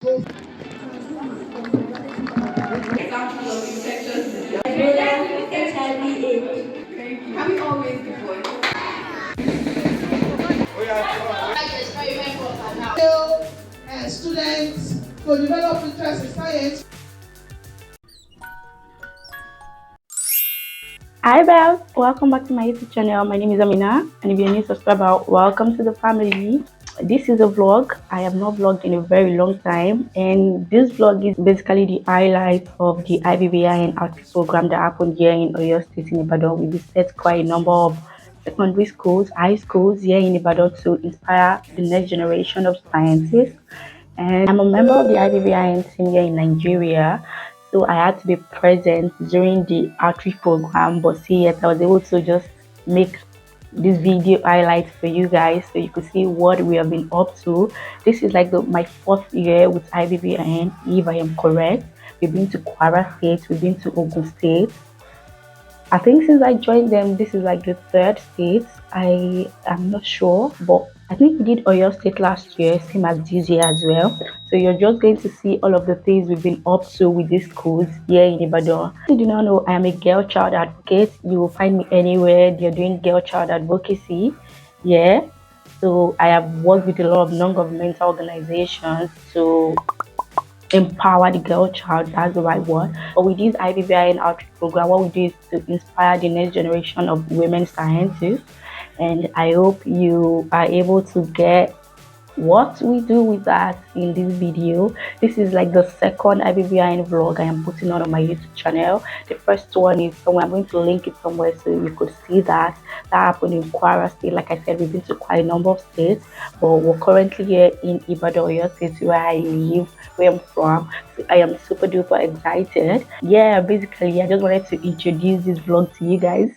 Examples of infectious disease. HIV/AIDS. Thank you. Have you always been born? Students to develop interest in science. Hi Belle, welcome back to my YouTube channel. My name is Amina, and if you're a new subscriber, welcome to the family. This is a vlog. I have not vlogged in a very long time, and this vlog is basically the highlight of the Ivvn outreach program that happened here in Oyo State in Ibadan. We visited quite a number of secondary schools, high schools here in Ibadan to inspire the next generation of scientists. And I'm a member of the Ivvn team here in Nigeria, so I had to be present during the outreach program. But see, yet I was able to just make this video highlights for you guys so you could see what we have been up to. This is like my fourth year with Ivvn, if I am correct. We've been to Kwara State, we've been to Ogun State. I think since I joined them, this is like the third state. I am not sure, but I think we did Oyo State last year, same as this year as well. So you're just going to see all of the things we've been up to with these schools here in Ibadan. If you do not know, I am a girl child advocate. You will find me anywhere they're doing girl child advocacy. Yeah. So I have worked with a lot of non-governmental organizations to empower the girl child, that's the right word. But with this Ivvn outreach program, what we do is to inspire the next generation of women scientists, and I hope you are able to get what we do with that in this video. This is like the second Ivvn vlog I am putting on my YouTube channel. The first one is somewhere, I'm going to link it somewhere so you could see that happened in Kwara State. Like I said, we've been to quite a number of states, but we're currently here in Ibadan, Oyo State, where I live, where I'm from. So I am super duper excited. Yeah, basically I just wanted to introduce this vlog to you guys.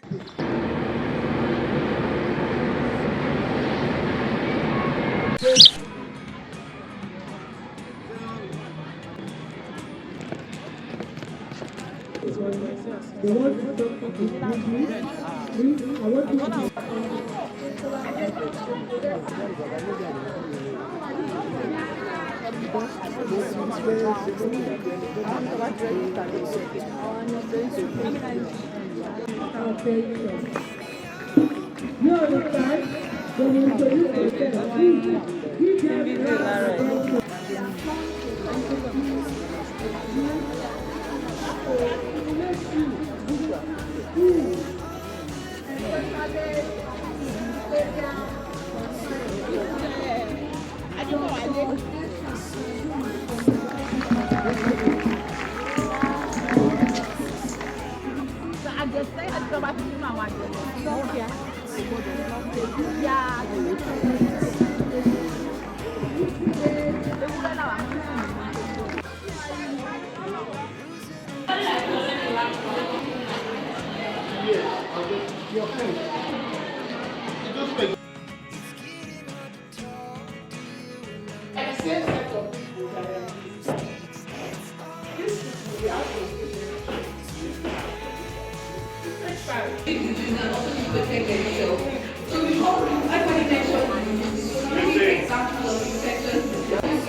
Protect themselves. So we all everybody mentioned three examples of infectious disease.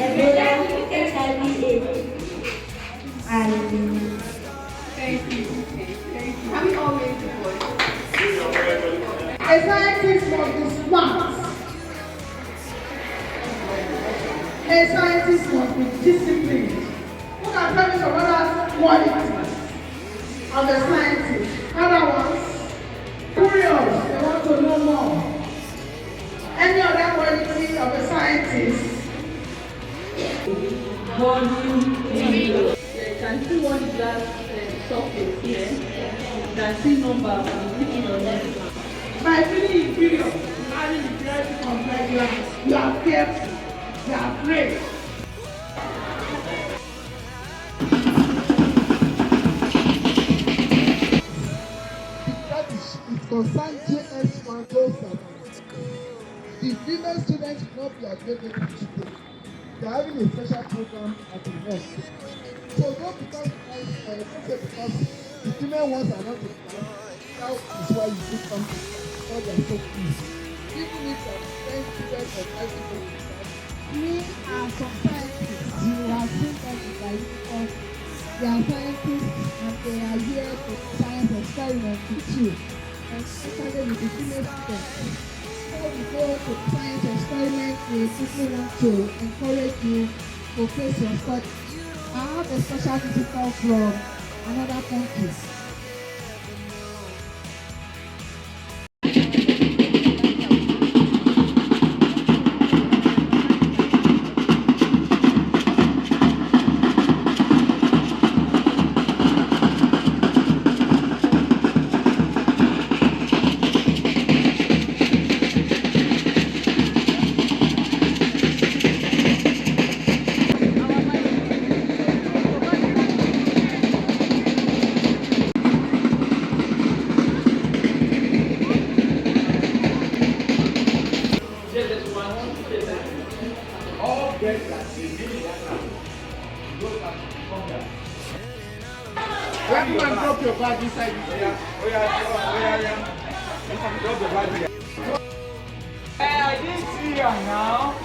HIV/AIDS. And Thank you. Thank you. Have you always been born? A scientist must be smart. A scientist must be disciplined. Who can tell me some other qualities of a scientist? Other ones? Curious, they want to know more. Any other quality of a scientist? You can see what is that surface here. You can see number written on it. By feeling inferior, having inferiority complex, you are fearful, you are afraid. It concerns JS1 07. The female students will not be available today. They are having a special program at the work. So not because the female ones are not required. That is why you do something. God is so pleased. Even if you are 10 students or 5 students, me and some scientists you have seen them in their uniform. They are scientists and they are here to science experiment with you, especially with the female students. Before we go to science experiment, we quickly want to encourage you to face your studies. I have a special visitor from another country. Let me drop your bag inside this here. Drop the bag here. Hey, I didn't see you now.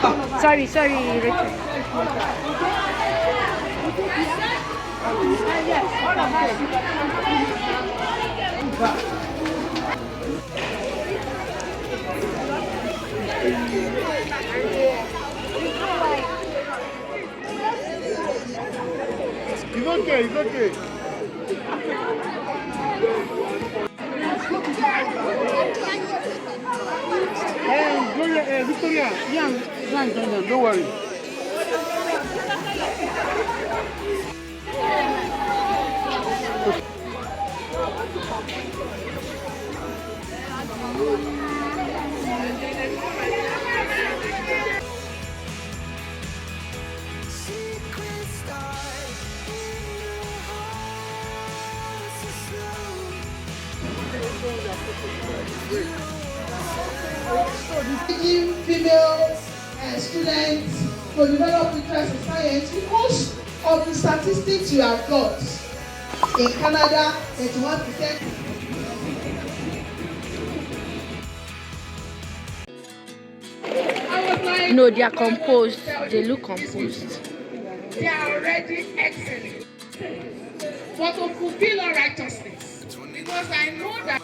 Oh, sorry, Richard. It's okay, it's okay. Hey, Gloria, Victoria, yeah, don't worry. Teaching female students to develop interest in science because of the statistics you have got. In Canada, 81%. No, they are composed. They look composed. They are already excellent. But to fulfill our righteousness, because I know that.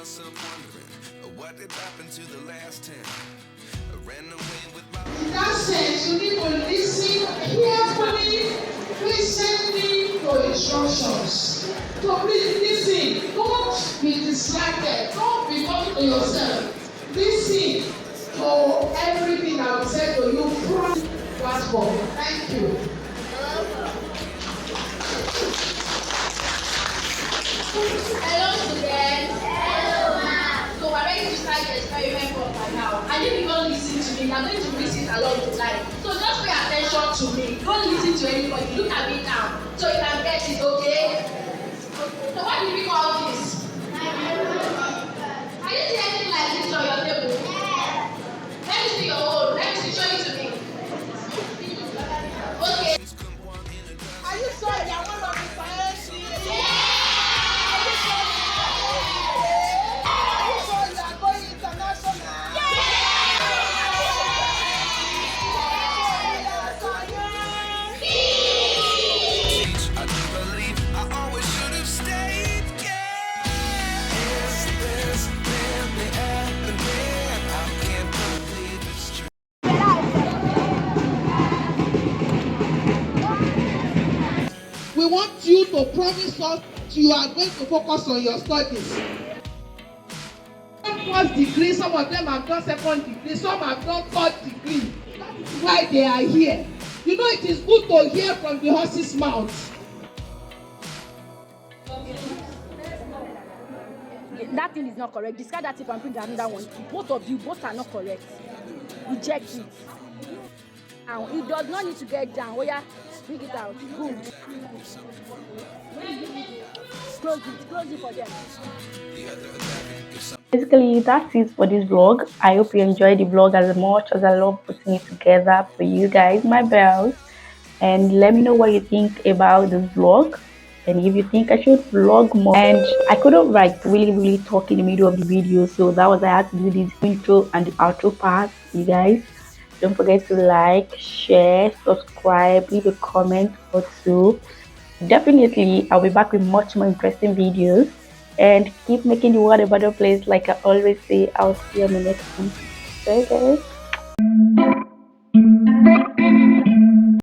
What did happen to the last 10? I ran away with my. In that sense, you need to listen carefully, patiently to instructions. So please listen. Don't be distracted. Don't be talking to yourself. Listen to everything I will say to you from the platform. Thank you. Hello students. Hello ma'am. So we're ready to start the experiment proper now. And if you don't listen to me, you're going to listen along the line. So just pay attention to me. Don't listen to anybody. Look at me now. So you can get it, okay? So what do we call this? Are you seeing anything like this on your table? Yes. Let me see your own. Let me see, show it to me. Okay. Are you sure you are one of the science? Yeah. I do believe I always should have stayed. Yeah. Is this really happening? I can't believe it's true. We want you to promise us you are going to focus on your studies. Some first degree, some of them have done second degree, some have done third degree. That is why they are here. You know, it is good to hear from the horse's mouth. That thing is not correct. Discard that tip and bring another one. Both of you, both are not correct. Reject it. And it does not need to get down. Oh yeah, bring it out. Good. Close it for them. Basically, that's it for this vlog. I hope you enjoyed the vlog as much as I love putting it together for you guys, my bells. And let me know what you think about this vlog, and if you think I should vlog more. And I couldn't really talk in the middle of the video, so that was I had to do this intro and the outro part, you guys. Don't forget to like, share, subscribe, leave a comment or two. Definitely, I'll be back with much more interesting videos, and keep making the world a better place. Like I always say, I'll see you on the next one. Bye guys.